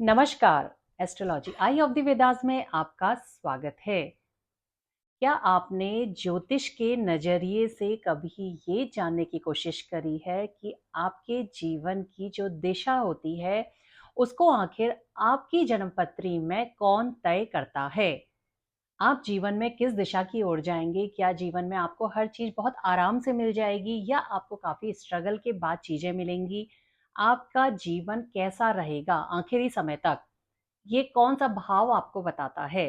नमस्कार। Astrology I of the Vedas में आपका स्वागत है। क्या आपने ज्योतिष के नजरिए से कभी ये जानने की कोशिश करी है कि आपके जीवन की जो दिशा होती है उसको आखिर आपकी जन्मपत्री में कौन तय करता है? आप जीवन में किस दिशा की ओर जाएंगे? क्या जीवन में आपको हर चीज बहुत आराम से मिल जाएगी या आपको काफी स्ट्रगल के बाद चीजें मिलेंगी? आपका जीवन कैसा रहेगा आखिरी समय तक? ये कौन-सा भाव आपको बताता है?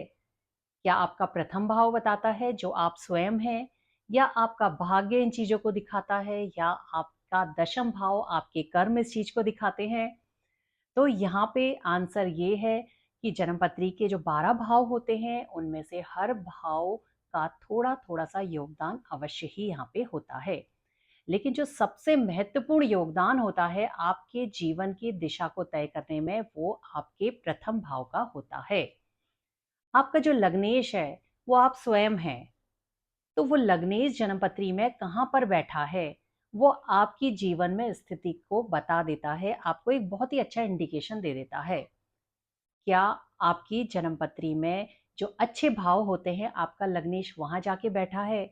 क्या आपका प्रथम भाव बताता है जो आप स्वयं हैं, या आपका भाग्य इन चीज़ों को दिखाता है, या आपका दशम भाव आपके कर्म इस चीज़ को दिखाते हैं? तो यहाँ पे आंसर ये है कि जन्मपत्री के जो 12 भाव होते हैं, उनमें से हर भाव का थोड़ा-थोड़ा सा योगदान अवश्य ही यहाँ पे होता है। लेकिन जो सबसे महत्वपूर्ण योगदान होता है आपके जीवन की दिशा को तय करने में, वो आपके प्रथम भाव का होता है। आपका जो लग्नेश है वो आप स्वयं हैं। तो वो लग्नेश जन्मपत्री में कहाँ पर बैठा है, वो आपकी जीवन में स्थिति को बता देता है, आपको एक बहुत ही अच्छा इंडिकेशन दे देता है। क्या आपकी जन्मपत्री में जो अच्छे भाव होते हैं, आपका लग्नेश वहां जाके बैठा है?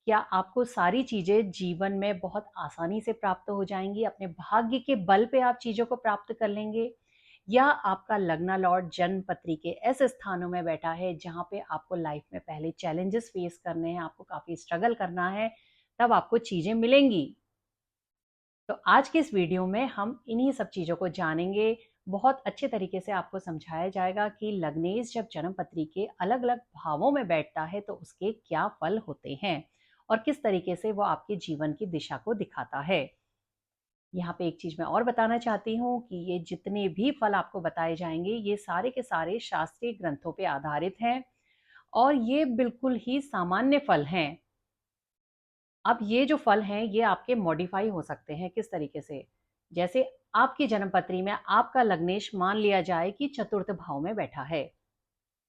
क्या आपको सारी चीजें जीवन में बहुत आसानी से प्राप्त हो जाएंगी? अपने भाग्य के बल पे आप चीजों को प्राप्त कर लेंगे? या आपका लग्ना लॉर्ड जन्म पत्री के ऐसे स्थानों में बैठा है जहां पे आपको लाइफ में पहले चैलेंजेस फेस करने हैं, आपको काफी स्ट्रगल करना है, तब आपको चीजें मिलेंगी? तो आज के इस वीडियो में हम इन्हीं सब चीज़ों को जानेंगे। बहुत अच्छे तरीके से आपको समझाया जाएगा कि लग्नेश जब जन्म पत्री के अलग अलग भावों में बैठता है तो उसके क्या फल होते हैं और किस तरीके से वो आपके जीवन की दिशा को दिखाता है। यहाँ पे एक चीज़ मैं और बताना चाहती हूँ कि ये जितने भी फल आपको बताए जाएंगे, ये सारे के सारे शास्त्रीय ग्रंथों पे आधारित हैं और ये बिल्कुल ही सामान्य फल हैं। अब ये जो फल हैं ये आपके मॉडिफाई हो सकते हैं। किस तरीके से? जैसे आपकी जन्मपत्री में आपका लग्नेश मान लिया जाए कि चतुर्थ भाव में बैठा है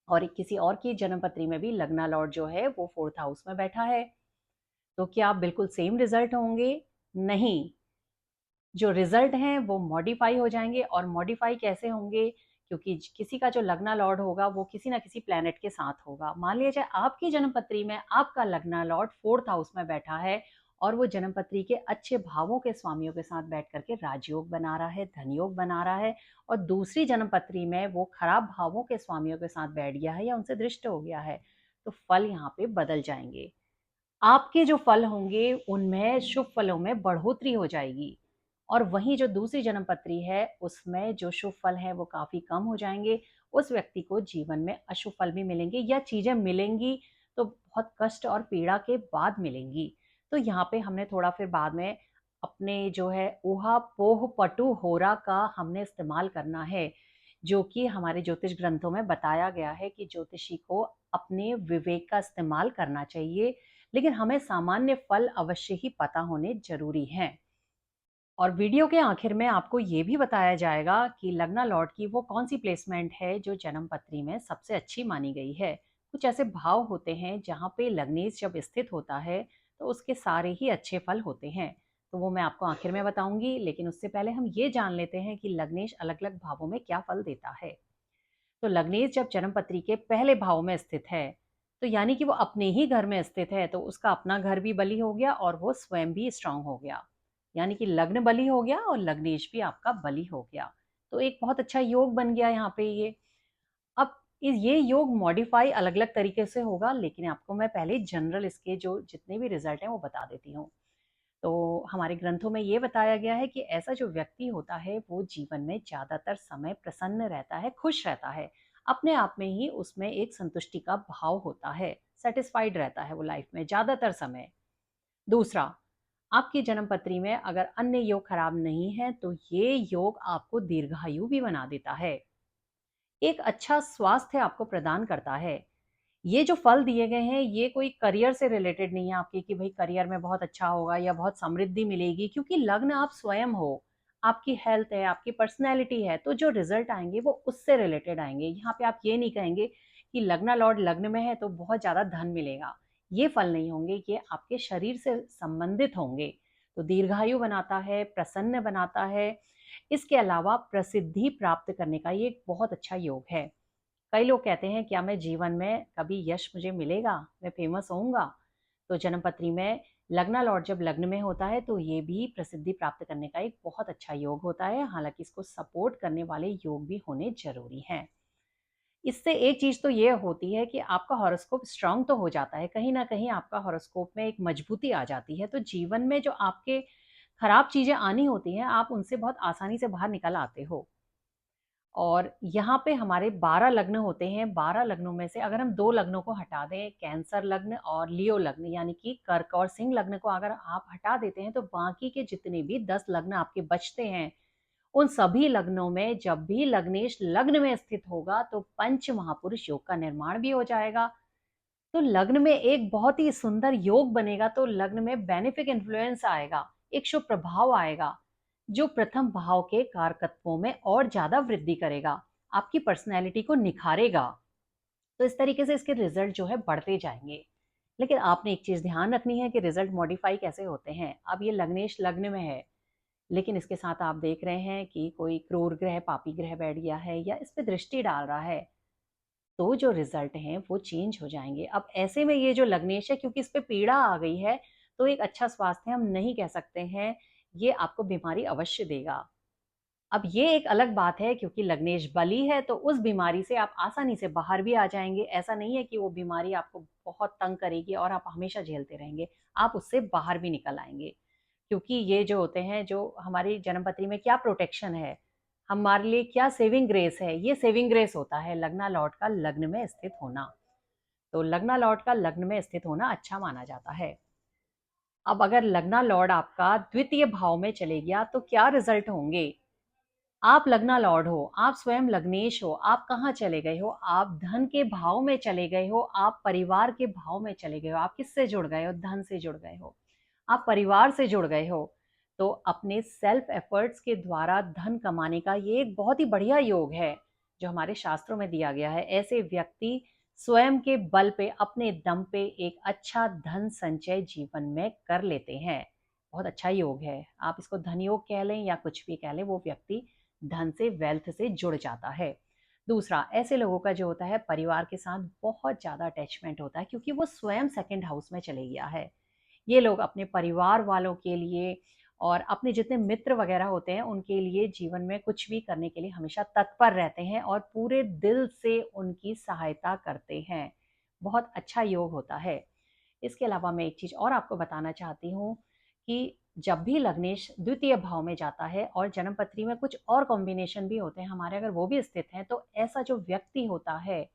और किसी और की जन्मपत्री में भी लग्ना लॉर्ड जो है वो फोर्थ हाउस में बैठा है, तो क्या बिल्कुल सेम रिजल्ट होंगे? नहीं। जो रिजल्ट हैं वो मॉडिफाई हो जाएंगे। और मॉडिफाई कैसे होंगे? क्योंकि किसी का जो लग्ना लॉर्ड होगा वो किसी ना किसी प्लेनेट के साथ होगा। मान लिया जाए आपकी जन्मपत्री में आपका लग्ना लॉर्ड फोर्थ हाउस में बैठा है और वो जन्मपत्री के अच्छे भावों के स्वामियों के साथ बैठ करके राजयोग बना रहा है, धन योग बना रहा है, और दूसरी जन्मपत्री में वो खराब भावों के स्वामियों के साथ बैठ गया है या उनसे दृष्ट हो गया है, तो फल यहाँ पे बदल जाएंगे। आपके जो फल होंगे उनमें शुभ फलों में बढ़ोतरी हो जाएगी, और वहीं जो दूसरी जन्मपत्री है उसमें जो शुभ फल है वो काफी कम हो जाएंगे। उस व्यक्ति को जीवन में अशुभ फल भी मिलेंगे, या चीजें मिलेंगी तो बहुत कष्ट और पीड़ा के बाद मिलेंगी। तो यहाँ पे हमने थोड़ा फिर बाद में अपने जो है ऊहा पोह पटु होरा का हमने इस्तेमाल करना है, जो कि हमारे ज्योतिष ग्रंथों में बताया गया है कि ज्योतिषी को अपने विवेक का इस्तेमाल करना चाहिए, लेकिन हमें सामान्य फल अवश्य ही पता होने जरूरी हैं। और वीडियो के आखिर में आपको ये भी बताया जाएगा कि लग्ना लॉर्ड की वो कौन सी प्लेसमेंट है जो जन्म पत्री में सबसे अच्छी मानी गई है। कुछ ऐसे भाव होते हैं जहाँ पे लग्नेश जब स्थित होता है तो उसके सारे ही अच्छे फल होते हैं, तो वो मैं आपको आखिर में बताऊंगी। लेकिन उससे पहले हम ये जान लेते हैं कि लग्नेश अलग अलग भावों में क्या फल देता है। तो लग्नेश जब जन्म पत्री के पहले भाव में स्थित है, तो यानी कि वो अपने ही घर में स्थित है, तो उसका अपना घर भी बली हो गया और वो स्वयं भी स्ट्रांग हो गया। यानी कि लग्न बली हो गया और लग्नेश भी आपका बली हो गया। तो एक बहुत अच्छा योग बन गया यहाँ पे ये। अब ये योग मॉडिफाई अलग अलग तरीके से होगा, लेकिन आपको मैं पहले जनरल इसके जो जितने भी रिजल्ट हैं वो बता देती हूँ। तो हमारे ग्रंथों में ये बताया गया है कि ऐसा जो व्यक्ति होता है वो जीवन में ज्यादातर समय प्रसन्न रहता है, खुश रहता है, अपने आप में ही उसमें एक संतुष्टि का भाव होता है, सेटिस्फाइड रहता है वो लाइफ में ज्यादातर समय। दूसरा, आपकी जन्म पत्री में अगर अन्य योग खराब नहीं है तो ये योग आपको दीर्घायु भी बना देता है, एक अच्छा स्वास्थ्य आपको प्रदान करता है। ये जो फल दिए गए हैं ये कोई करियर से रिलेटेड नहीं है आपके कि भाई करियर में बहुत अच्छा होगा या बहुत समृद्धि मिलेगी, क्योंकि लग्न आप स्वयं हो, आपकी हेल्थ है, आपकी पर्सनैलिटी है, तो जो रिजल्ट आएंगे वो उससे रिलेटेड आएंगे। यहाँ पे आप ये नहीं कहेंगे कि लग्ना लॉर्ड लग्न में है तो बहुत ज्यादा धन मिलेगा, ये फल नहीं होंगे, ये आपके शरीर से संबंधित होंगे। तो दीर्घायु बनाता है, प्रसन्न बनाता है, इसके अलावा प्रसिद्धि प्राप्त करने का ये एक बहुत अच्छा योग है। कई लोग कहते हैं क्या मैं जीवन में कभी यश मुझे मिलेगा, मैं फेमस होऊंगा? तो जन्मपत्री में लग्ना लॉर्ड जब लग्न में होता है तो ये भी प्रसिद्धि प्राप्त करने का एक बहुत अच्छा योग होता है। हालांकि इसको सपोर्ट करने वाले योग भी होने जरूरी हैं। इससे एक चीज तो ये होती है कि आपका हॉरोस्कोप स्ट्रांग तो हो जाता है, कहीं ना कहीं आपका हॉरोस्कोप में एक मजबूती आ जाती है, तो जीवन में जो आपके खराब चीजें आनी होती हैं आप उनसे बहुत आसानी से बाहर निकल आते हो। और यहाँ पे हमारे 12 लग्न होते हैं। 12 लग्नों में से अगर हम 2 लग्नों को हटा दें, कैंसर लग्न और लियो लग्न, यानी कि कर्क और सिंह लग्न को अगर आप हटा देते हैं तो बाकी के जितने भी 10 लग्न आपके बचते हैं, उन सभी लग्नों में जब भी लग्नेश लग्न में स्थित होगा तो पंच महापुरुष योग का निर्माण भी हो जाएगा। तो लग्न में एक बहुत ही सुंदर योग बनेगा, तो लग्न में बेनिफिक इन्फ्लुएंस आएगा, एक शुभ प्रभाव आएगा जो प्रथम भाव के कारकत्वों में और ज्यादा वृद्धि करेगा, आपकी पर्सनैलिटी को निखारेगा। तो इस तरीके से इसके रिजल्ट जो है बढ़ते जाएंगे। लेकिन आपने एक चीज ध्यान रखनी है कि रिजल्ट मॉडिफाई कैसे होते हैं। अब ये लग्नेश लग्न में है, लेकिन इसके साथ आप देख रहे हैं कि कोई क्रूर ग्रह, पापी ग्रह बैठ गया है या इस पे दृष्टि डाल रहा है, तो जो रिजल्ट हैं वो चेंज हो जाएंगे। अब ऐसे में ये जो लग्नेश है, क्योंकि इस पे पीड़ा आ गई है, तो एक अच्छा स्वास्थ्य हम नहीं कह सकते हैं, ये आपको बीमारी अवश्य देगा। अब ये एक अलग बात है, क्योंकि लग्नेश बली है तो उस बीमारी से आप आसानी से बाहर भी आ जाएंगे। ऐसा नहीं है कि वो बीमारी आपको बहुत तंग करेगी और आप हमेशा झेलते रहेंगे, आप उससे बाहर भी निकल आएंगे। क्योंकि ये जो होते हैं, जो हमारी जन्मपत्री में क्या प्रोटेक्शन है, हमारे लिए क्या सेविंग ग्रेस है, ये सेविंग ग्रेस होता है लग्ना लॉर्ड का लग्न में स्थित होना। तो लग्ना लॉर्ड का लग्न में स्थित होना अच्छा माना जाता है। अब अगर लग्ना लॉर्ड आपका द्वितीय भाव में चले गया तो क्या रिजल्ट होंगे? आप लग्ना लॉर्ड हो, आप स्वयं लग्नेश हो, आप कहाँ चले गए हो? आप धन के भाव में चले गए हो, आप परिवार के भाव में चले गए हो। आप किससे जुड़ गए हो? धन से जुड़ गए हो, आप परिवार से जुड़ गए हो। तो अपने सेल्फ एफर्ट्स के द्वारा धन कमाने का ये एक बहुत ही बढ़िया योग है जो हमारे शास्त्रों में दिया गया है। ऐसे व्यक्ति स्वयं के बल पे, अपने दम पे एक अच्छा धन संचय जीवन में कर लेते हैं। बहुत अच्छा योग है, आप इसको धन योग कह लें या कुछ भी कह लें, वो व्यक्ति धन से, वेल्थ से जुड़ जाता है। दूसरा, ऐसे लोगों का जो होता है परिवार के साथ बहुत ज्यादा अटैचमेंट होता है, क्योंकि वो स्वयं सेकंड हाउस में चले गया है। ये लोग अपने परिवार वालों के लिए और अपने जितने मित्र वगैरह होते हैं उनके लिए जीवन में कुछ भी करने के लिए हमेशा तत्पर रहते हैं और पूरे दिल से उनकी सहायता करते हैं। बहुत अच्छा योग होता है। इसके अलावा मैं एक चीज और आपको बताना चाहती हूँ कि जब भी लग्नेश द्वितीय भाव में जाता है और जन्मपत्री में कुछ और कॉम्बिनेशन भी होते हैं हमारे, अगर वो भी स्थित हैं, तो ऐसा जो व्यक्ति होता है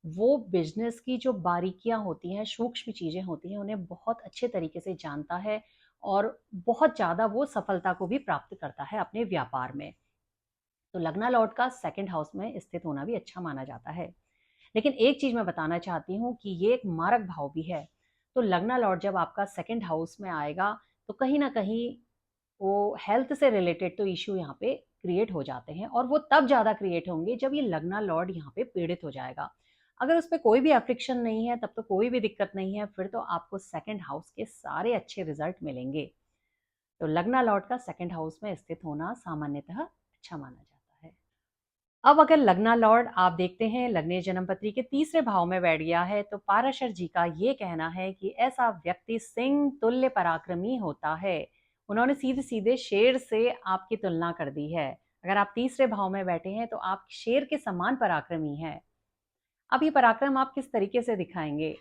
वो बिजनेस की जो बारीकियां होती हैं, सूक्ष्म चीजें होती हैं, उन्हें बहुत अच्छे तरीके से जानता है और बहुत ज्यादा वो सफलता को भी प्राप्त करता है अपने व्यापार में। तो लग्ना लॉर्ड का सेकंड हाउस में स्थित होना भी अच्छा माना जाता है। लेकिन एक चीज मैं बताना चाहती हूँ कि ये एक मारक भाव भी है। तो लग्ना लॉर्ड जब आपका सेकंड हाउस में आएगा तो कहीं ना कहीं वो हेल्थ से रिलेटेड तो इश्यू यहाँ पे क्रिएट हो जाते हैं, और वो तब ज्यादा क्रिएट होंगे जब ये लग्ना लॉर्ड यहाँ पे पीड़ित हो जाएगा। अगर उस पर कोई भी अफ्लिक्शन नहीं है तब तो कोई भी दिक्कत नहीं है, फिर तो आपको सेकंड हाउस के सारे अच्छे रिजल्ट मिलेंगे। तो लग्ना लॉर्ड का सेकंड हाउस में स्थित होना सामान्यतः अच्छा माना जाता है। अब अगर लग्ना लॉर्ड आप देखते हैं लग्नेश जन्मपत्री के तीसरे भाव में बैठ गया है, तो पाराशर जी का ये कहना है कि ऐसा व्यक्ति सिंह तुल्य पराक्रमी होता है। उन्होंने सीधे सीधे शेर से आपकी तुलना कर दी है। अगर आप तीसरे भाव में बैठे हैं तो आप शेर के समान पराक्रमी हैं। अब ये पराक्रम आप किस तरीके से दिखाएंगे?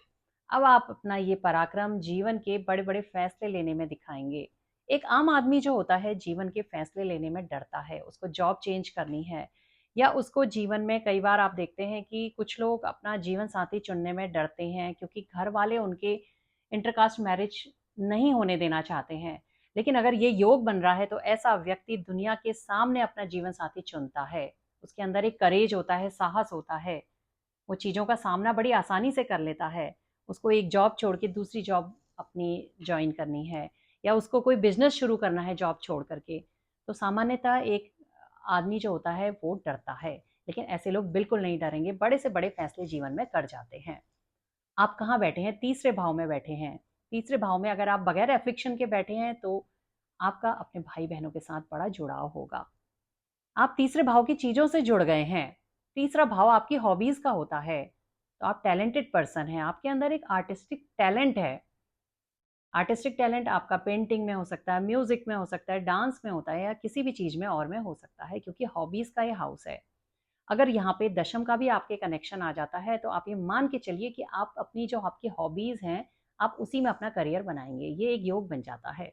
अब आप अपना ये पराक्रम जीवन के बड़े बड़े फैसले लेने में दिखाएंगे। एक आम आदमी जो होता है जीवन के फैसले लेने में डरता है, उसको जॉब चेंज करनी है, या उसको जीवन में कई बार आप देखते हैं कि कुछ लोग अपना जीवन साथी चुनने में डरते हैं क्योंकि घर वाले उनके इंटरकास्ट मैरिज नहीं होने देना चाहते हैं। लेकिन अगर ये योग बन रहा है तो ऐसा व्यक्ति दुनिया के सामने अपना जीवन साथी चुनता है। उसके अंदर एक करेज होता है, साहस होता है, वो चीज़ों का सामना बड़ी आसानी से कर लेता है। उसको एक जॉब छोड़ के दूसरी जॉब अपनी जॉइन करनी है, या उसको कोई बिजनेस शुरू करना है जॉब छोड़ करके, तो सामान्यतः एक आदमी जो होता है वो डरता है। लेकिन ऐसे लोग बिल्कुल नहीं डरेंगे, बड़े से बड़े फैसले जीवन में कर जाते हैं। आप कहाँ बैठे हैं? तीसरे भाव में बैठे हैं। तीसरे भाव में अगर आप बगैर एफ्लिक्शन के बैठे हैं तो आपका अपने भाई बहनों के साथ बड़ा जुड़ाव होगा। आप तीसरे भाव की चीज़ों से जुड़ गए हैं। तीसरा भाव आपकी हॉबीज़ का होता है, तो आप टैलेंटेड पर्सन हैं, आपके अंदर एक आर्टिस्टिक टैलेंट है। आर्टिस्टिक टैलेंट आपका पेंटिंग में हो सकता है, म्यूज़िक में हो सकता है, डांस में होता है या किसी भी चीज़ में और में हो सकता है, क्योंकि हॉबीज़ का ये हाउस है। अगर यहाँ पे दशम का भी आपके कनेक्शन आ जाता है, तो आप ये मान के चलिए कि आप अपनी जो आपकी हॉबीज़ हैं, आप उसी में अपना करियर बनाएँगे। ये एक योग बन जाता है।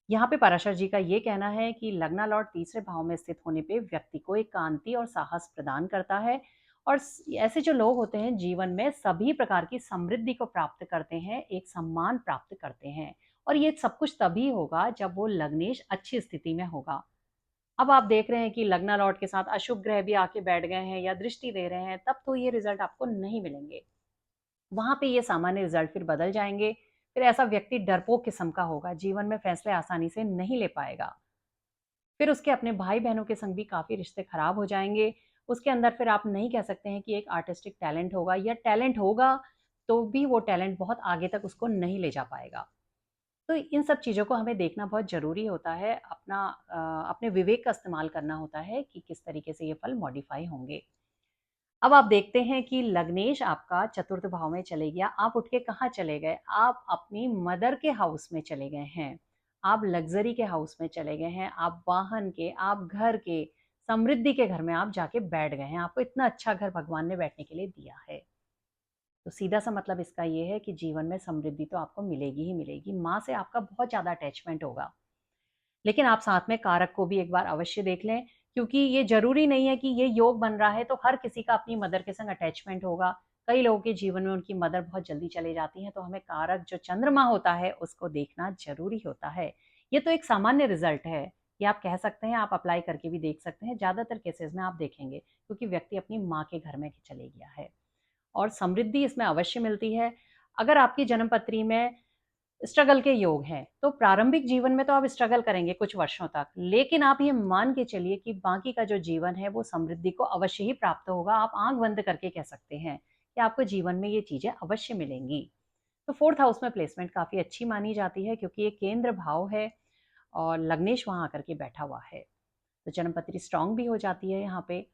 यहाँ पे पराशर जी का ये कहना है कि लग्ना लॉर्ड तीसरे भाव में स्थित होने पे व्यक्ति को एकांति और साहस प्रदान करता है, और ऐसे जो लोग होते हैं जीवन में सभी प्रकार की समृद्धि को प्राप्त करते हैं, एक सम्मान प्राप्त करते हैं, और ये सब कुछ तभी होगा जब वो लग्नेश अच्छी स्थिति में होगा। अब आप देख रहे हैं कि लग्ना लॉर्ड के साथ अशुभ ग्रह भी आके बैठ गए हैं या दृष्टि दे रहे हैं, तब तो ये रिजल्ट आपको नहीं मिलेंगे। वहाँ पे ये सामान्य रिजल्ट फिर बदल जाएँगे। फिर ऐसा व्यक्ति डरपोक किस्म का होगा, जीवन में फैसले आसानी से नहीं ले पाएगा। फिर उसके अपने भाई-बहनों के संग भी काफ़ी रिश्ते खराब हो जाएँगे। उसके अंदर फिर आप नहीं कह सकते हैं कि एक आर्टिस्टिक टैलेंट होगा, या टैलेंट होगा, तो भी वो टैलेंट बहुत आगे तक उसको नहीं ले जा पाएगा। तो इन सब चीज़ों को हमें देखना बहुत ज़रूरी होता है, अपने विवेक का इस्तेमाल करना होता है कि किस तरीके से ये फल मॉडिफ़ाई होंगे। अब आप देखते हैं कि लग्नेश आपका चतुर्थ भाव में चले गया। आप उठ के कहाँ चले गए? आप अपनी मदर के हाउस में चले गए हैं। आप लग्ज़री के हाउस में चले गए हैं। आप वाहन के, आप घर के, समृद्धि के घर में आप जाके बैठ गए हैं। आपको इतना अच्छा घर भगवान ने बैठने के लिए दिया है। तो सीधा-सा मतलब इसका ये है कि जीवन में समृद्धि तो आपको मिलेगी ही मिलेगी। माँ से आपका बहुत ज़्यादा अटैचमेंट होगा। लेकिन आप साथ में कारक को भी एक बार अवश्य देख लें, क्योंकि ये ज़रूरी नहीं है कि ये योग बन रहा है तो हर किसी का अपनी मदर के संग अटैचमेंट होगा। कई लोगों के जीवन में उनकी मदर बहुत जल्दी चली जाती हैं, तो हमें कारक जो चंद्रमा होता है उसको देखना ज़रूरी होता है। ये तो एक सामान्य रिज़ल्ट है, ये आप कह सकते हैं, आप अप्लाई करके भी देख सकते हैं। ज़्यादातर केसेज़ में आप देखेंगे, क्योंकि व्यक्ति अपनी माँ के घर में चले गया है और समृद्धि इसमें अवश्य मिलती है। अगर आपकी जन्म पत्री में स्ट्रगल के योग हैं, तो प्रारंभिक जीवन में तो आप स्ट्रगल करेंगे कुछ वर्षों तक, लेकिन आप ये मान के चलिए कि बाकी का जो जीवन है वो समृद्धि को अवश्य ही प्राप्त होगा। आप आंख बंद करके कह सकते हैं कि आपको जीवन में ये चीजें अवश्य मिलेंगी। तो फोर्थ हाउस में प्लेसमेंट काफी अच्छी मानी जाती है, क्योंकि ये केंद्र भाव है और लग्नेश वहां आकर के बैठा हुआ है, तो जन्म पत्री स्ट्रांग भी हो जाती है यहाँ पे।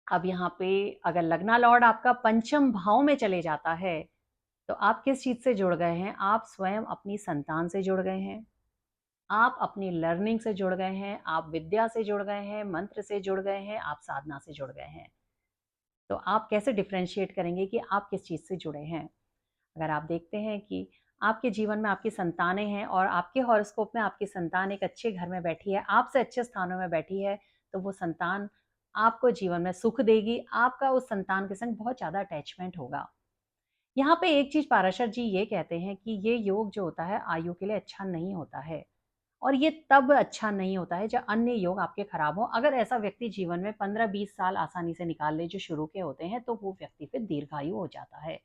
अब यहाँ पे अगर लग्ना लॉर्ड आपका पंचम भाव में चले जाता है, तो आप किस चीज से जुड़ गए हैं? आप स्वयं अपनी संतान से जुड़ गए हैं, आप अपनी लर्निंग से जुड़ गए हैं, आप विद्या से जुड़ गए हैं, मंत्र से जुड़ गए हैं, आप साधना से जुड़ गए हैं। तो आप कैसे डिफरेंशिएट करेंगे कि आप किस चीज़ से जुड़े हैं? अगर आप देखते हैं कि आपके जीवन में आपकी संतानें हैं और आपके हॉरोस्कोप में आपकी संतान एक अच्छे घर में बैठी है, आपसे अच्छे स्थानों में बैठी है, तो वो संतान आपको जीवन में सुख देगी, आपका उस संतान के संग बहुत ज़्यादा अटैचमेंट होगा। यहाँ पे एक चीज़ पाराशर जी ये कहते हैं कि ये योग जो होता है आयु के लिए अच्छा नहीं होता है, और ये तब अच्छा नहीं होता है जब अन्य योग आपके खराब हो। अगर ऐसा व्यक्ति जीवन में 15-20 साल आसानी से निकाल ले जो शुरू के होते हैं, तो वो व्यक्ति फिर दीर्घायु हो जाता है।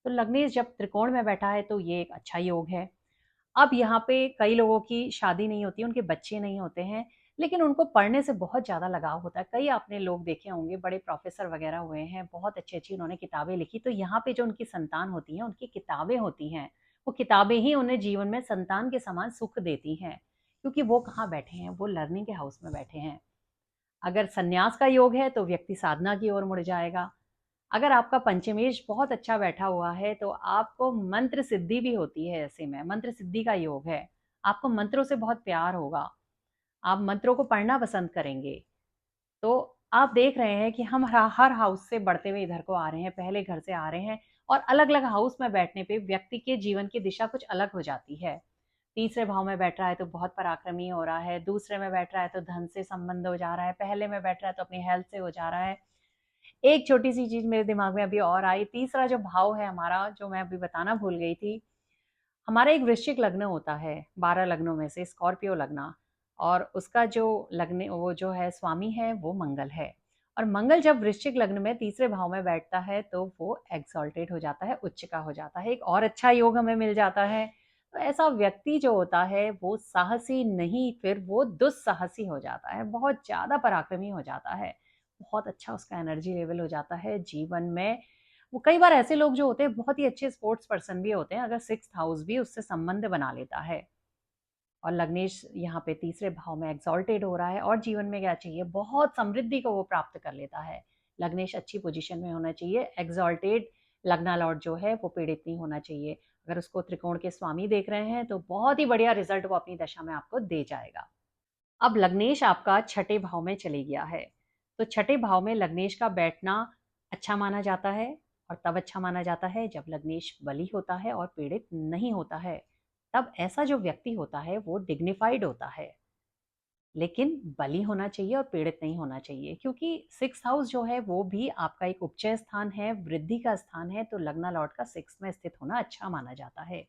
तो लग्नेश जब त्रिकोण में बैठा है तो ये एक अच्छा योग है। अब यहाँ पे कई लोगों की शादी नहीं होती है, उनके बच्चे नहीं होते हैं, लेकिन उनको पढ़ने से बहुत ज़्यादा लगाव होता है। कई आपने लोग देखे होंगे, बड़े प्रोफ़ेसर वग़ैरह हुए हैं, बहुत अच्छी-अच्छी उन्होंने किताबें लिखी, तो यहाँ पे जो उनकी संतान होती हैं, उनकी किताबें होती हैं, वो किताबें ही उन्हें जीवन में संतान के समान सुख देती हैं, क्योंकि वो कहाँ बैठे हैं, वो लर्निंग के हाउस में बैठे हैं। अगर संन्यास का योग है, तो व्यक्ति साधना की ओर मुड़ जाएगा। अगर आपका पंचमेश बहुत अच्छा बैठा हुआ है, तो आपको मंत्र सिद्धि भी होती है, ऐसे में मंत्र सिद्धि का योग है। आपको मंत्रों से बहुत प्यार होगा, आप मंत्रों को पढ़ना पसंद करेंगे। तो आप देख रहे हैं कि हम हर हाउस से बढ़ते हुए इधर को आ रहे हैं, पहले घर से आ रहे हैं, और अलग-अलग हाउस में बैठने पे व्यक्ति के जीवन की दिशा कुछ अलग हो जाती है। तीसरे भाव में बैठ रहा है तो बहुत पराक्रमी हो रहा है, दूसरे में बैठ रहा है तो धन से संबंध हो जा रहा है, पहले में बैठ रहा है तो अपनी हेल्थ से हो जा रहा है। एक छोटी-सी चीज़ मेरे दिमाग में अभी और आई, तीसरा जो भाव है हमारा, जो मैं अभी बताना भूल गई थी, हमारा एक वृश्चिक लग्न होता है, 12 लग्नों में से स्कॉर्पियो लग्न, और उसका जो लग्न वो जो है स्वामी है वो मंगल है। और मंगल जब वृश्चिक लग्न में तीसरे भाव में बैठता है तो वो एक्सॉल्टेड हो जाता है, उच्च का हो जाता है, एक और अच्छा योग हमें मिल जाता है। तो ऐसा व्यक्ति जो होता है वो साहसी नहीं, फिर वो दुस्साहसी हो जाता है, बहुत ज़्यादा पराक्रमी हो जाता है, बहुत अच्छा उसका एनर्जी लेवल हो जाता है जीवन में। वो कई बार ऐसे लोग जो होते हैं बहुत ही अच्छे स्पोर्ट्स पर्सन भी होते हैं, अगर सिक्स्थ हाउस भी उससे संबंध बना लेता है। और लग्नेश यहाँ पे तीसरे भाव में एग्जॉल्टेड हो रहा है और जीवन में क्या चाहिए, बहुत समृद्धि को वो प्राप्त कर लेता है। लग्नेश अच्छी पोजीशन में होना चाहिए। एग्जॉल्टेड लग्ना लॉर्ड जो है वो पीड़ित नहीं होना चाहिए। अगर उसको त्रिकोण के स्वामी देख रहे हैं तो बहुत ही बढ़िया रिजल्ट वो अपनी दशा में आपको दे जाएगा। अब लग्नेश आपका छठे भाव में चले गया है, तो छठे भाव में लग्नेश का बैठना अच्छा माना जाता है। और तब अच्छा माना जाता है जब लग्नेश बली होता है और पीड़ित नहीं होता है। तब ऐसा जो व्यक्ति होता है वो डिग्निफाइड होता है, लेकिन बली होना चाहिए और पीड़ित नहीं होना चाहिए, क्योंकि सिक्स हाउस जो है वो भी आपका एक उपचय स्थान है, वृद्धि का स्थान है। तो लग्ना लॉर्ड का सिक्स में स्थित होना अच्छा माना जाता है।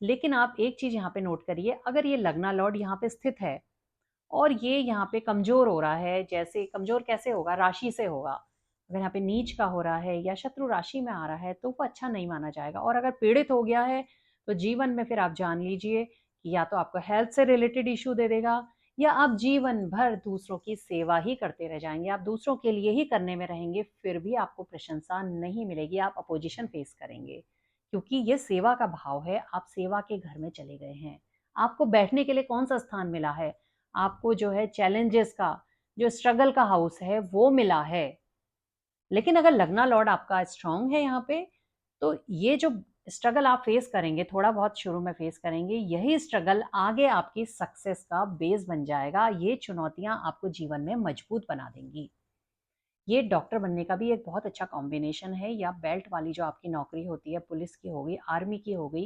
लेकिन आप एक चीज यहाँ पे नोट करिए, अगर ये लग्ना लॉर्ड यहाँ पे स्थित है और ये यहाँ पे कमजोर हो रहा है, जैसे कमजोर कैसे होगा, राशि से होगा। अगर यहाँ पे नीच का हो रहा है या शत्रु राशि में आ रहा है तो वो अच्छा नहीं माना जाएगा। और अगर पीड़ित हो गया है तो जीवन में फिर आप जान लीजिए कि या तो आपको हेल्थ से रिलेटेड इशू दे देगा, या आप जीवन भर दूसरों की सेवा ही करते रह जाएंगे, आप दूसरों के लिए ही करने में रहेंगे, फिर भी आपको प्रशंसा नहीं मिलेगी, आप अपोजिशन फेस करेंगे। क्योंकि ये सेवा का भाव है, आप सेवा के घर में चले गए हैं। आपको बैठने के लिए कौन सा स्थान मिला है, आपको जो है चैलेंजेस का, जो स्ट्रगल का हाउस है वो मिला है। लेकिन अगर लग्ना लॉर्ड आपका स्ट्रांग है यहाँ पे, तो ये जो स्ट्रगल आप फेस करेंगे, थोड़ा बहुत शुरू में फेस करेंगे, यही स्ट्रगल आगे आपकी सक्सेस का बेस बन जाएगा। ये चुनौतियां आपको जीवन में मजबूत बना देंगी। ये डॉक्टर बनने का भी एक बहुत अच्छा कॉम्बिनेशन है, या बेल्ट वाली जो आपकी नौकरी होती है, पुलिस की हो गई, आर्मी की हो गई,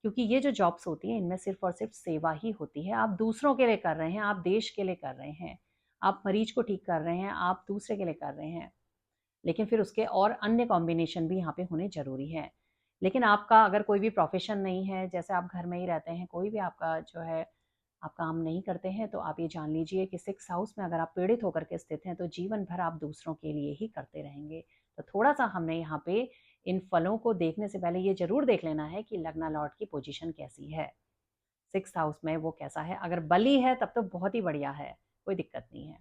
क्योंकि ये जो जॉब्स होती हैं इनमें सिर्फ और सिर्फ सेवा ही होती है। आप दूसरों के लिए कर रहे हैं, आप देश के लिए कर रहे हैं, आप मरीज को ठीक कर रहे हैं, आप दूसरे के लिए कर रहे हैं। लेकिन फिर उसके और अन्य कॉम्बिनेशन भी यहाँ पे होने ज़रूरी है। लेकिन आपका अगर कोई भी प्रोफेशन नहीं है, जैसे आप घर में ही रहते हैं, कोई भी आपका जो है आप काम नहीं करते हैं, तो आप ये जान लीजिए कि सिक्स हाउस में अगर आप पीड़ित होकर के स्थित हैं तो जीवन भर आप दूसरों के लिए ही करते रहेंगे। तो थोड़ा सा हमने यहाँ पे इन फलों को देखने से पहले ये जरूर देख लेना है कि लग्ना लॉर्ड की पोजीशन कैसी है, सिक्स हाउस में वो कैसा है। अगर बली है तब तो बहुत ही बढ़िया है, कोई दिक्कत नहीं है।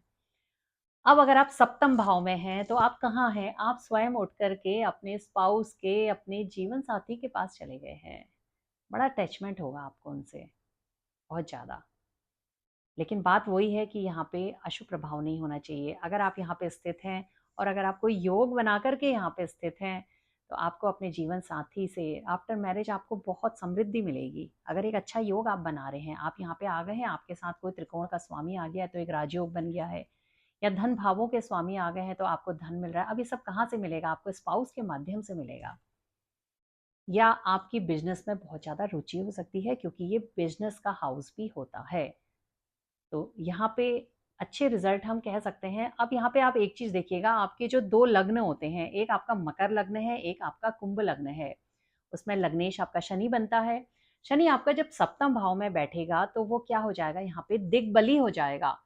अब अगर आप सप्तम भाव में हैं तो आप कहाँ हैं, आप स्वयं उठ करके अपने स्पाउस के, अपने जीवन साथी के पास चले गए हैं। बड़ा अटैचमेंट होगा आपको उनसे, बहुत ज़्यादा। लेकिन बात वही है कि यहाँ पे अशुभ प्रभाव नहीं होना चाहिए। अगर आप यहाँ पे स्थित हैं और अगर आप कोई योग बना करके यहाँ पे स्थित हैं, तो आपको अपने जीवन साथी से आफ्टर मैरिज आपको बहुत समृद्धि मिलेगी। अगर एक अच्छा योग आप बना रहे हैं, आप यहाँ पे आ गए हैं, आपके साथ कोई त्रिकोण का स्वामी आ गया है तो एक राजयोग बन गया है, या धन भावों के स्वामी आ गए हैं तो आपको धन मिल रहा है। अब ये सब कहाँ से मिलेगा, आपको स्पाउस के माध्यम से मिलेगा। या आपकी बिजनेस में बहुत ज़्यादा रुचि हो सकती है, क्योंकि ये बिजनेस का हाउस भी होता है। तो यहाँ पे अच्छे रिजल्ट हम कह सकते हैं। अब यहाँ पे आप एक चीज देखिएगा, आपके जो दो लग्न होते हैं, एक आपका मकर लग्न है, एक आपका कुंभ लग्न है, उसमें लग्नेश आपका शनि बनता है। शनि आपका जब सप्तम भाव में बैठेगा तो वो क्या हो जाएगा, यहाँ पे दिग्बली हो जाएगा।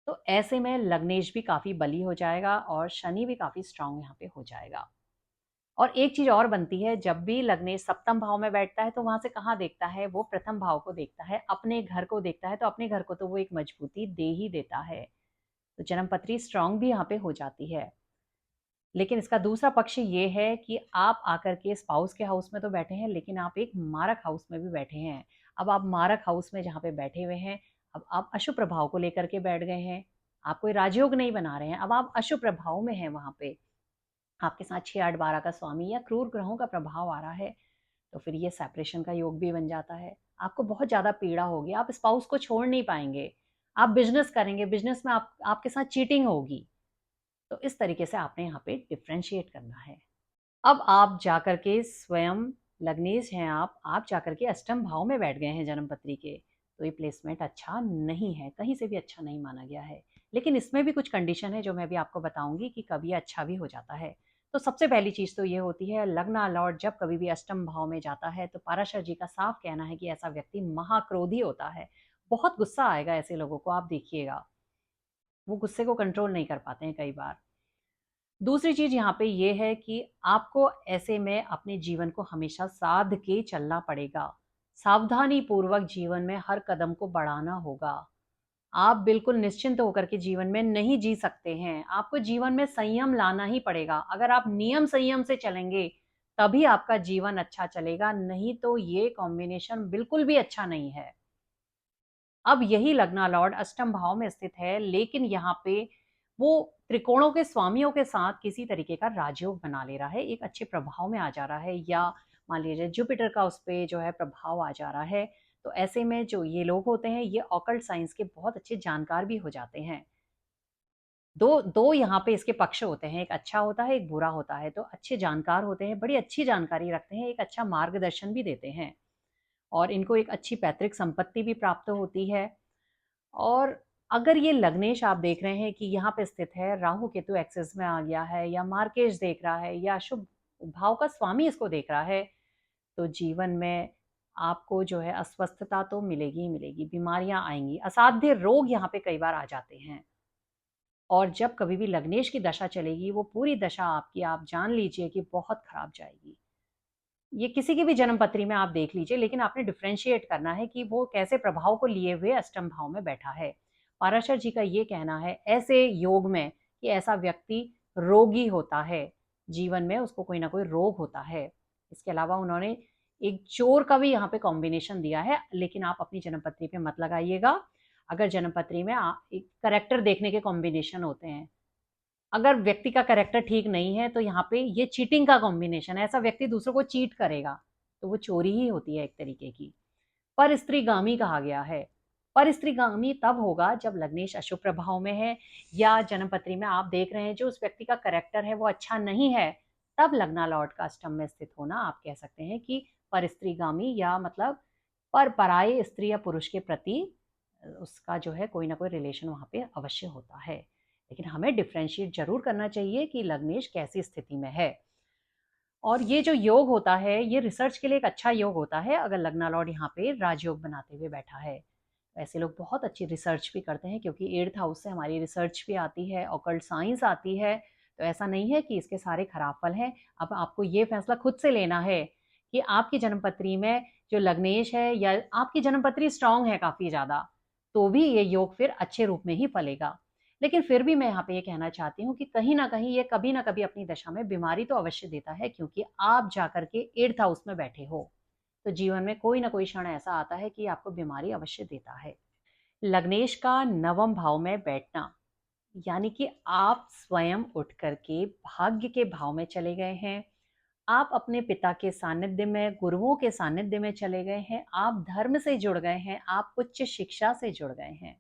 तो ऐसे में लग्नेश भी काफी बली हो जाएगा और शनि भी काफी स्ट्रांग यहाँ पे हो जाएगा। और एक चीज और बनती है, जब भी लग्नेश सप्तम भाव में बैठता है तो वहां से कहाँ देखता है, वो प्रथम भाव को देखता है, अपने घर को देखता है। तो अपने घर को तो वो एक मजबूती दे ही देता है। तो जन्मपत्री स्ट्रांग भी यहाँ पे हो जाती है। लेकिन इसका दूसरा पक्ष ये है कि आप आकर के स्पाउस के हाउस में तो बैठे हैं, लेकिन आप एक मारक हाउस में भी बैठे हैं। अब आप मारक हाउस में जहाँ पे बैठे हुए हैं, अब आप अशुभ प्रभाव को लेकर के बैठ गए हैं। आप कोई राजयोग नहीं बना रहे हैं, अब आप अशुभ प्रभाव में हैं। वहां पे आपके साथ 6 8 12 का स्वामी या क्रूर ग्रहों का प्रभाव आ रहा है, तो फिर ये सेपरेशन का योग भी बन जाता है। आपको बहुत ज़्यादा पीड़ा होगी, आप स्पाउस को छोड़ नहीं पाएंगे। आप बिजनेस करेंगे, बिजनेस में आपके साथ चीटिंग होगी। तो इस तरीके से आपने यहाँ पे डिफ्रेंशिएट करना है। अब आप जाकर के स्वयं लग्नेश हैं, आप जाकर के अष्टम भाव में बैठ गए हैं जन्मपत्री के, तो ये प्लेसमेंट अच्छा नहीं है, कहीं से भी अच्छा नहीं माना गया है। लेकिन इसमें भी कुछ कंडीशन है जो मैं भी आपको बताऊंगी कि कभी अच्छा भी हो जाता है। तो सबसे पहली चीज तो ये होती है, लग्ना लॉर्ड जब कभी भी अष्टम भाव में जाता है तो पाराशर जी का साफ कहना है कि ऐसा व्यक्ति महाक्रोधी होता है। बहुत गुस्सा आएगा ऐसे लोगों को, आप देखिएगा, वो गुस्से को कंट्रोल नहीं कर पाते हैं कई बार। दूसरी चीज यहाँ पे ये है कि आपको ऐसे में अपने जीवन को हमेशा साध के चलना पड़ेगा। सावधानी पूर्वक जीवन में हर कदम को बढ़ाना होगा। आप बिल्कुल निश्चिंत होकर के जीवन में नहीं जी सकते हैं, आपको जीवन में संयम लाना ही पड़ेगा। अगर आप नियम संयम से चलेंगे तभी आपका जीवन अच्छा चलेगा, नहीं तो ये कॉम्बिनेशन बिल्कुल भी अच्छा नहीं है। अब यही लग्ना लॉर्ड अष्टम भाव में स्थित है, लेकिन यहाँ पे वो त्रिकोणों के स्वामियों के साथ किसी तरीके का राजयोग बना ले रहा है, एक अच्छे प्रभाव में आ जा रहा है, या मान लीजिए जुपिटर का उस पे जो है प्रभाव आ जा रहा है। तो ऐसे में जो ये लोग होते हैं, ये ऑकल्ट साइंस के बहुत अच्छे जानकार भी हो जाते हैं। दो दो यहाँ पे इसके पक्ष होते हैं, एक अच्छा होता है, एक बुरा होता है। तो अच्छे जानकार होते हैं, बड़ी अच्छी जानकारी रखते हैं, एक अच्छा मार्गदर्शन भी देते हैं, और इनको एक अच्छी पैतृक संपत्ति भी प्राप्त होती है। और अगर ये लग्नेश आप देख रहे हैं कि यहाँ पे स्थित है, राहु केतु एक्सिस में आ गया है, या मार्केश देख रहा है, या शुभ भाव का स्वामी इसको देख रहा है, तो जीवन में आपको जो है अस्वस्थता तो मिलेगी ही मिलेगी, बीमारियां आएंगी, असाध्य रोग यहाँ पे कई बार आ जाते हैं। और जब कभी भी लग्नेश की दशा चलेगी, वो पूरी दशा आपकी, आप जान लीजिए कि बहुत खराब जाएगी। ये किसी की भी जन्म पत्री में आप देख लीजिए, लेकिन आपने डिफ्रेंशिएट करना है कि वो कैसे प्रभाव को लिए हुए अष्टम भाव में बैठा है। पाराशर जी का ये कहना है ऐसे योग में कि ऐसा व्यक्ति रोगी होता है, जीवन में उसको कोई ना कोई रोग होता है। इसके अलावा उन्होंने एक चोर का भी यहाँ पे कॉम्बिनेशन दिया है, लेकिन आप अपनी जन्म पत्री पे मत लगाइएगा। अगर जन्म पत्री में एक करेक्टर देखने के कॉम्बिनेशन होते हैं, अगर व्यक्ति का कैरेक्टर ठीक नहीं है, तो यहाँ पे ये चीटिंग का कॉम्बिनेशन है, ऐसा व्यक्ति दूसरों को चीट करेगा, तो वो चोरी ही होती है एक तरीके की। पर स्त्रीगामी कहा गया है। पर स्त्रीगामी तब होगा जब लग्नेश अशुभ प्रभाव में है, या जन्मपत्री में आप देख रहे हैं जो उस व्यक्ति का कैरेक्टर है वो अच्छा नहीं है, तब लग्ना लॉर्ड का अष्टम में स्थित होना आप कह सकते हैं कि पर स्त्रीगामी, या मतलब पर पराये स्त्री या पुरुष के प्रति उसका जो है कोई ना कोई रिलेशन वहां पे अवश्य होता है। लेकिन हमें डिफ्रेंशिएट जरूर करना चाहिए कि लग्नेश कैसी स्थिति में है। और ये जो योग होता है, ये रिसर्च के लिए एक अच्छा योग होता है अगर लग्ना लॉर्ड यहाँ पे राजयोग बनाते हुए बैठा है। ऐसे लोग बहुत अच्छी रिसर्च भी करते हैं, क्योंकि 8th हाउस से हमारी रिसर्च भी आती है, ऑकल्ट साइंस आती है। तो ऐसा नहीं है कि इसके सारे खराब फल हैं। अब आपको ये फैसला खुद से लेना है कि आपकी जन्मपत्री में जो लग्नेश है, या आपकी जन्मपत्री स्ट्रांग है काफ़ी ज़्यादा, तो भी ये योग फिर अच्छे रूप में ही फलेगा। लेकिन फिर भी मैं यहाँ पे ये कहना चाहती हूँ कि कहीं ना कहीं ये कभी ना कभी अपनी दशा में बीमारी तो अवश्य देता है, क्योंकि आप जाकर के 8th हाउस में बैठे हो। तो जीवन में कोई ना कोई क्षण ऐसा आता है कि आपको बीमारी अवश्य देता है। लग्नेश का नवम भाव में बैठना, यानी कि आप स्वयं उठ करके भाग्य के भाव में चले गए हैं। आप अपने पिता के सानिध्य में, गुरुओं के सानिध्य में चले गए हैं, आप धर्म से जुड़ गए हैं, आप उच्च शिक्षा से जुड़ गए हैं।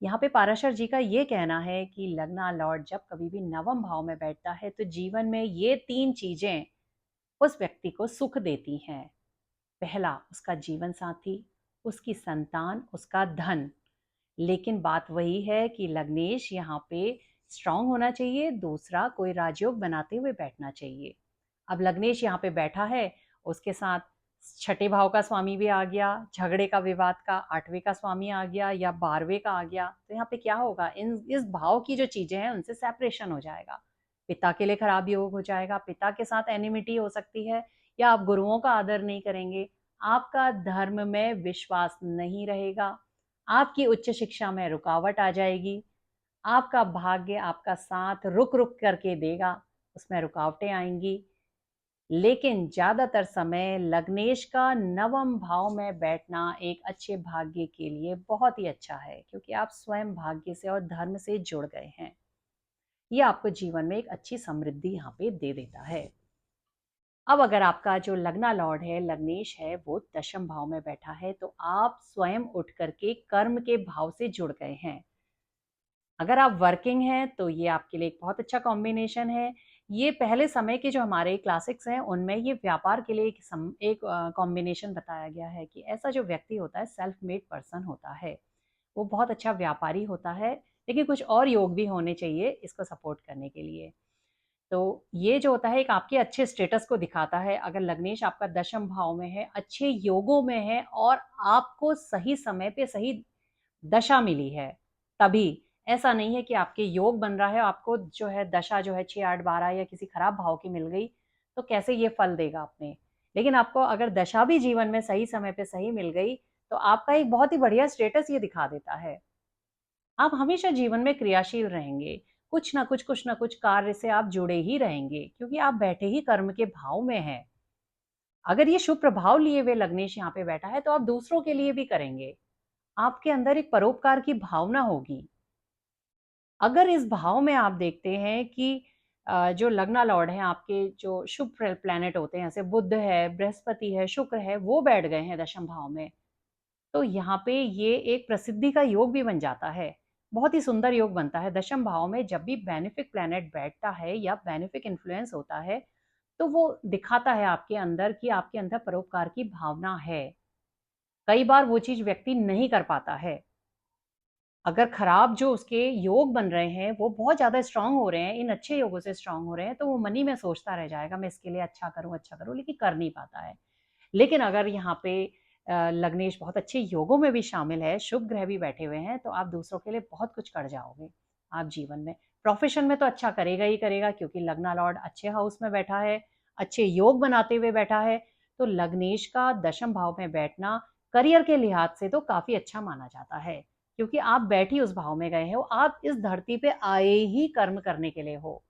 यहाँ पे पाराशर जी का ये कहना है कि लग्ना लॉर्ड जब कभी भी नवम भाव में बैठता है, तो जीवन में ये 3 चीजें उस व्यक्ति को सुख देती हैं। पहला, उसका जीवन साथी, उसकी संतान, उसका धन। लेकिन बात वही है कि लग्नेश यहाँ पे स्ट्रांग होना चाहिए। दूसरा, कोई राजयोग बनाते हुए बैठना चाहिए। अब लग्नेश यहाँ पे बैठा है, उसके साथ छठे भाव का स्वामी भी आ गया, झगड़े का, विवाद का, 8वें का स्वामी आ गया, या 12वें का आ गया, तो यहाँ पे क्या होगा, इस भाव की जो चीजें हैं उनसे सेपरेशन हो जाएगा। पिता के लिए खराब योग हो जाएगा, पिता के साथ एनिमिटी हो सकती है, या आप गुरुओं का आदर नहीं करेंगे, आपका धर्म में विश्वास नहीं रहेगा, आपकी उच्च शिक्षा में रुकावट आ जाएगी, आपका भाग्य आपका साथ रुक रुक करके देगा, उसमें रुकावटें आएंगी। लेकिन ज्यादातर समय लग्नेश का नवम भाव में बैठना एक अच्छे भाग्य के लिए बहुत ही अच्छा है, क्योंकि आप स्वयं भाग्य से और धर्म से जुड़ गए हैं। ये आपको जीवन में एक अच्छी समृद्धि यहाँ पे दे देता है। अब अगर आपका जो लग्ना लॉर्ड है, लग्नेश है, वो दशम भाव में बैठा है, तो आप स्वयं उठ करके कर्म के भाव से जुड़ गए हैं। अगर आप वर्किंग हैं तो ये आपके लिए एक बहुत अच्छा कॉम्बिनेशन है। ये पहले समय के जो हमारे क्लासिक्स हैं उनमें ये व्यापार के लिए एक कॉम्बिनेशन बताया गया है कि ऐसा जो व्यक्ति होता है, सेल्फ मेड पर्सन होता है, वो बहुत अच्छा व्यापारी होता है। लेकिन कुछ और योग भी होने चाहिए इसको सपोर्ट करने के लिए। तो ये जो होता है एक आपके अच्छे स्टेटस को दिखाता है। अगर लग्नेश आपका दशम भाव में है, अच्छे योगों में है, और आपको सही समय पे सही दशा मिली है, तभी। ऐसा नहीं है कि आपके योग बन रहा है, आपको जो है दशा जो है 6, 8, 12 या किसी खराब भाव की मिल गई, तो कैसे ये फल देगा अपने। लेकिन आपको अगर दशा भी जीवन में सही समय पे सही मिल गई, तो आपका एक बहुत ही बढ़िया स्टेटस ये दिखा देता है। आप हमेशा जीवन में क्रियाशील रहेंगे, कुछ ना कुछ कार्य से आप जुड़े ही रहेंगे, क्योंकि आप बैठे ही कर्म के भाव में हैं। अगर ये शुभ प्रभाव लिए हुए लग्नेश यहाँ पे बैठा है, तो आप दूसरों के लिए भी करेंगे, आपके अंदर एक परोपकार की भावना होगी। अगर इस भाव में आप देखते हैं कि जो लग्ना लॉर्ड हैं, आपके जो शुभ प्लैनेट होते हैं, जैसे बुध है, बृहस्पति है, शुक्र है, वो बैठ गए हैं दशम भाव में, तो यहाँ पे ये एक प्रसिद्धि का योग भी बन जाता है। बहुत ही सुंदर योग बनता है। दशम भाव में जब भी बेनिफिक प्लैनेट बैठता है या बेनिफिक इन्फ्लुएंस होता है, तो वो दिखाता है आपके अंदर कि आपके अंदर परोपकार की भावना है। कई बार वो चीज़ व्यक्ति नहीं कर पाता है। अगर खराब जो उसके योग बन रहे हैं, वो बहुत ज़्यादा स्ट्रॉन्ग हो रहे हैं, इन अच्छे योगों से स्ट्रॉन्ग हो रहे हैं, तो वो मन ही में सोचता रह जाएगा, मैं इसके लिए अच्छा करूँ, लेकिन कर नहीं पाता है। लेकिन अगर यहाँ पे लग्नेश बहुत अच्छे योगों में भी शामिल है, शुभ ग्रह भी बैठे हुए हैं, तो आप दूसरों के लिए बहुत कुछ कर जाओगे आप जीवन में। प्रोफेशन में तो अच्छा करेगा ही करेगा, क्योंकि लग्ना लॉर्ड अच्छे हाउस में बैठा है, अच्छे योग बनाते हुए बैठा है, तो लग्नेश का दशम भाव में बैठना करियर के लिहाज से तो काफ़ी अच्छा माना जाता है, क्योंकि आप बैठ ही उस भाव में गए हो, आप इस धरती पे आए ही कर्म करने के लिए हो।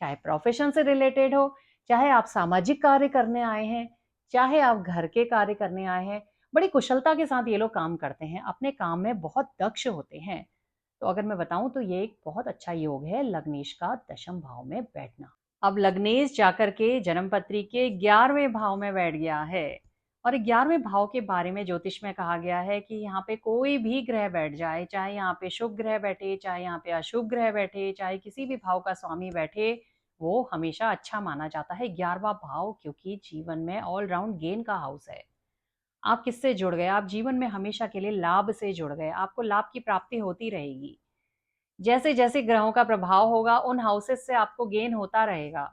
चाहे प्रोफेशन से रिलेटेड हो, चाहे आप सामाजिक कार्य करने आए हैं, चाहे आप घर के कार्य करने आए हैं, बड़ी कुशलता के साथ ये लोग काम करते हैं, अपने काम में बहुत दक्ष होते हैं। तो अगर मैं बताऊं तो ये एक बहुत अच्छा योग है लग्नेश का दशम भाव में बैठना। अब लग्नेश जाकर के जन्मपत्री के 11वें भाव में बैठ गया है, और 11वें भाव के बारे में ज्योतिष में कहा गया है कि यहाँ पे कोई भी ग्रह बैठ जाए, चाहे यहाँ पे शुभ ग्रह बैठे, चाहे यहाँ पे अशुभ ग्रह बैठे, चाहे किसी भी भाव का स्वामी बैठे, वो हमेशा अच्छा माना जाता है। 11वां भाव क्योंकि जीवन में ऑल राउंड गेन का हाउस है। आप किससे जुड़ गए? आप जीवन में हमेशा के लिए लाभ से जुड़ गए, आपको लाभ की प्राप्ति होती रहेगी। जैसे जैसे ग्रहों का प्रभाव होगा, उन हाउसेस से आपको गेन होता रहेगा।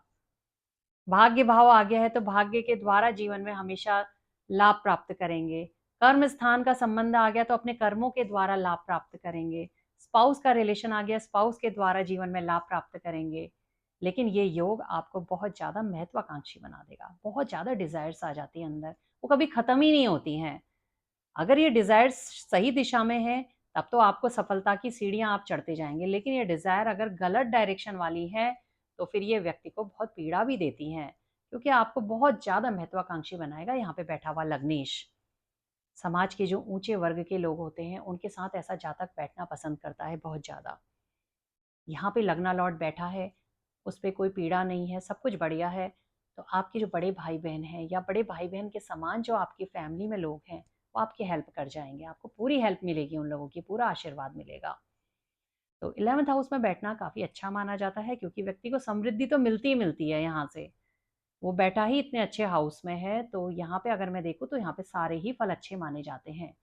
भाग्य भाव आ गया है तो भाग्य के द्वारा जीवन में हमेशा लाभ प्राप्त करेंगे। कर्म स्थान का संबंध आ गया तो अपने कर्मों के द्वारा लाभ प्राप्त करेंगे। स्पाउस का रिलेशन आ गया, स्पाउस के द्वारा जीवन में लाभ प्राप्त करेंगे। लेकिन ये योग आपको बहुत ज्यादा महत्वाकांक्षी बना देगा, बहुत ज्यादा डिजायर्स आ जाती है अंदर, वो कभी खत्म ही नहीं होती हैं। अगर ये डिजायर्स सही दिशा में है, तब तो आपको सफलता की सीढ़ियां आप चढ़ते जाएंगे, लेकिन ये डिजायर अगर गलत डायरेक्शन वाली है, तो फिर ये व्यक्ति को बहुत पीड़ा भी देती हैं, क्योंकि आपको बहुत ज्यादा महत्वाकांक्षी बनाएगा यहाँ पे बैठा हुआ लग्नेश। समाज के जो ऊंचे वर्ग के लोग होते हैं, उनके साथ ऐसा जातक बैठना पसंद करता है बहुत ज्यादा। यहाँ पे लग्ना लॉर्ड बैठा है, उस पर कोई पीड़ा नहीं है, सब कुछ बढ़िया है। तो आपके जो बड़े भाई बहन हैं, या बड़े भाई बहन के समान जो आपकी फैमिली में लोग हैं, वो आपकी हेल्प कर जाएंगे, आपको पूरी हेल्प मिलेगी, उन लोगों की पूरा आशीर्वाद मिलेगा। तो 11th हाउस में बैठना काफ़ी अच्छा माना जाता है, क्योंकि व्यक्ति को समृद्धि तो मिलती ही मिलती है यहाँ से। वो बैठा ही इतने अच्छे हाउस में है, तो यहाँ पे अगर मैं देखूँ तो यहाँ पे सारे ही फल अच्छे माने जाते हैं।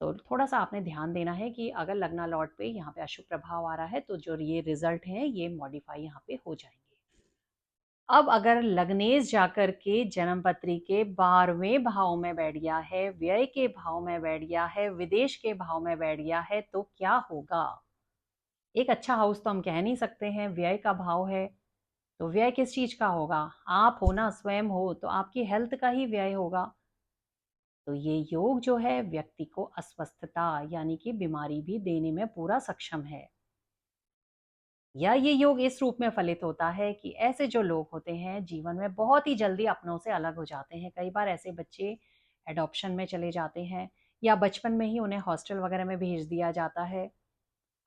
तो थोड़ा सा आपने ध्यान देना है कि अगर लग्ना लॉर्ड पे यहाँ पे अशुभ प्रभाव आ रहा है, तो जो ये रिजल्ट हैं ये मॉडिफाई यहाँ पे हो जाएंगे। अब अगर लग्नेश जाकर के जन्मपत्री के 12वें भाव में बैठ गया है, व्यय के भाव में बैठ गया है, विदेश के भाव में बैठ गया है, तो क्या होगा? एक अच्छा हाउस तो हम कह नहीं सकते हैं, व्यय का भाव है, तो व्यय किस चीज का होगा? आप हो ना, स्वयं हो, तो आपकी हेल्थ का ही व्यय होगा। तो ये योग जो है व्यक्ति को अस्वस्थता यानी कि बीमारी भी देने में पूरा सक्षम है। या ये योग इस रूप में फलित होता है कि ऐसे जो लोग होते हैं जीवन में बहुत ही जल्दी अपनों से अलग हो जाते हैं। कई बार ऐसे बच्चे एडॉप्शन में चले जाते हैं, या बचपन में ही उन्हें हॉस्टल वगैरह में भेज दिया जाता है।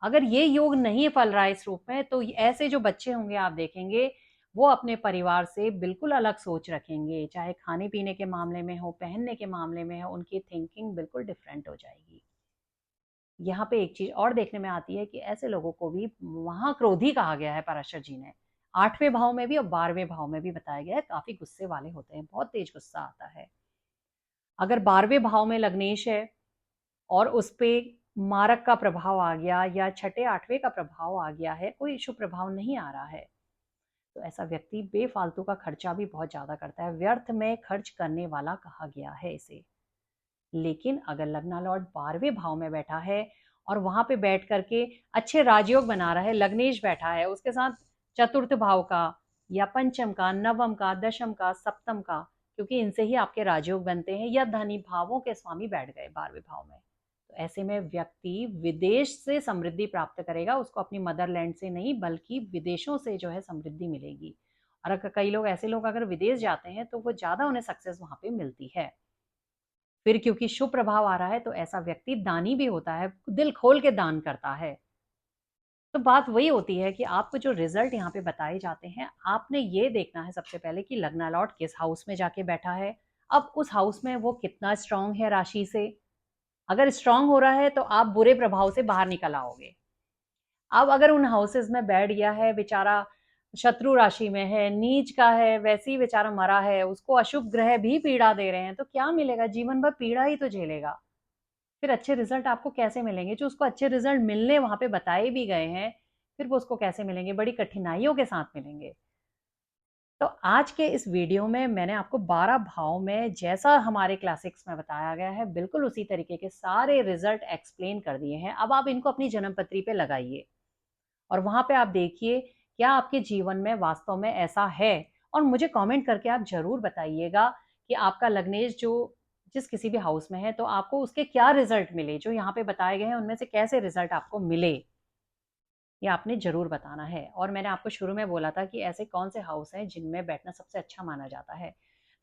अगर ये योग नहीं फल रहा है इस रूप में, तो ऐसे जो बच्चे होंगे आप देखेंगे, वो अपने परिवार से बिल्कुल अलग सोच रखेंगे, चाहे खाने पीने के मामले में हो, पहनने के मामले में हो, उनकी थिंकिंग बिल्कुल डिफरेंट हो जाएगी। यहाँ पे एक चीज और देखने में आती है कि ऐसे लोगों को भी महाक्रोधी कहा गया है पराशर जी ने। 8वें भाव में भी और 12वें भाव में भी बताया गया है, काफी गुस्से वाले होते हैं, बहुत तेज गुस्सा आता है। अगर 12वें भाव में लग्नेश है और उस पे मारक का प्रभाव आ गया, या छठे 8वें का प्रभाव आ गया है, कोई शुभ प्रभाव नहीं आ रहा है, तो ऐसा व्यक्ति बेफालतू का खर्चा भी बहुत ज्यादा करता है, व्यर्थ में खर्च करने वाला कहा गया है इसे। लेकिन अगर लग्ना लॉर्ड 12वें भाव में बैठा है और वहां पे बैठ करके अच्छे राजयोग बना रहा है, लग्नेश बैठा है, उसके साथ चतुर्थ भाव का या पंचम का, नवम का, दशम का, सप्तम का, क्योंकि इनसे ही आपके राजयोग बनते हैं, या धनी भावों के स्वामी बैठ गए 12वें भाव में, तो ऐसे में व्यक्ति विदेश से समृद्धि प्राप्त करेगा। उसको अपनी मदरलैंड से नहीं, बल्कि विदेशों से जो है समृद्धि मिलेगी। और अगर कई लोग, ऐसे लोग अगर विदेश जाते हैं, तो वो ज्यादा उन्हें सक्सेस वहां पे मिलती है। फिर क्योंकि शुभ प्रभाव आ रहा है तो ऐसा व्यक्ति दानी भी होता है, दिल खोल के दान करता है। तो बात वही होती है कि आपको जो रिजल्ट यहाँ पे बताए जाते हैं, आपने ये देखना है सबसे पहले कि लग्ना लॉर्ड किस हाउस में जाके बैठा है। अब उस हाउस में वो कितना स्ट्रांग है राशि से। अगर स्ट्रांग हो रहा है तो आप बुरे प्रभाव से बाहर निकल आओगे। अब अगर उन हाउसेस में बैठ गया है बेचारा, शत्रु राशि में है, नीच का है, वैसे ही बेचारा मरा है, उसको अशुभ ग्रह भी पीड़ा दे रहे हैं, तो क्या मिलेगा? जीवन भर पीड़ा ही तो झेलेगा। फिर अच्छे रिजल्ट आपको कैसे मिलेंगे? जो उसको अच्छे रिजल्ट मिलने वहां पे बताए भी गए हैं, फिर वो उसको कैसे मिलेंगे? बड़ी कठिनाइयों के साथ मिलेंगे। तो आज के इस वीडियो में मैंने आपको 12 भाव में जैसा हमारे क्लासिक्स में बताया गया है, बिल्कुल उसी तरीके के सारे रिजल्ट एक्सप्लेन कर दिए हैं। अब आप इनको अपनी जन्म पत्री पे लगाइए और वहां पे आप देखिए क्या आपके जीवन में वास्तव में ऐसा है। और मुझे कमेंट करके आप जरूर बताइएगा कि आपका लग्नेश जो जिस किसी भी हाउस में है तो आपको उसके क्या रिजल्ट मिले, जो यहाँ पे बताए गए हैं उनमें से कैसे रिजल्ट आपको मिले, ये आपने जरूर बताना है। और मैंने आपको शुरू में बोला था कि ऐसे कौन से हाउस हैं जिनमें बैठना सबसे अच्छा माना जाता है।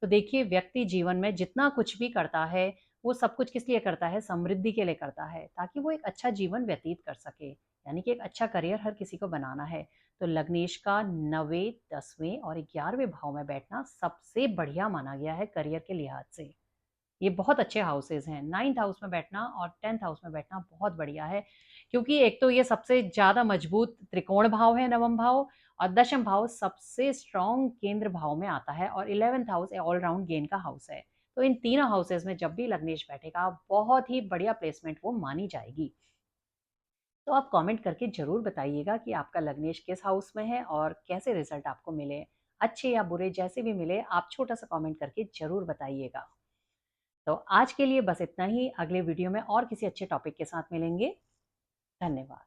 तो देखिए, व्यक्ति जीवन में जितना कुछ भी करता है वो सब कुछ किस लिए करता है? समृद्धि के लिए करता है, ताकि वो एक अच्छा जीवन व्यतीत कर सके, यानी कि एक अच्छा करियर हर किसी को बनाना है। तो लग्नेश का 9वें, 10वें और 11वें भाव में बैठना सबसे बढ़िया माना गया है करियर के लिहाज से। ये बहुत अच्छे हाउसेज हैं। 9th हाउस में बैठना और 10th हाउस में बैठना बहुत बढ़िया है, क्योंकि एक तो ये सबसे ज़्यादा मजबूत त्रिकोण भाव है, नवम भाव, और दशम भाव सबसे स्ट्रॉन्ग केंद्र भाव में आता है, और 11th हाउस ऑलराउंड गेन का हाउस है। तो इन तीनों हाउसेज में जब भी लग्नेश बैठेगा बहुत ही बढ़िया प्लेसमेंट वो मानी जाएगी। तो आप कमेंट करके जरूर बताइएगा कि आपका लग्नेश किस हाउस में है और कैसे रिजल्ट आपको मिले। अच्छे या बुरे जैसे भी मिले, आप छोटा सा कमेंट करके जरूर बताइएगा। तो आज के लिए बस इतना ही। अगले वीडियो में और किसी अच्छे टॉपिक के साथ मिलेंगे। धन्यवाद।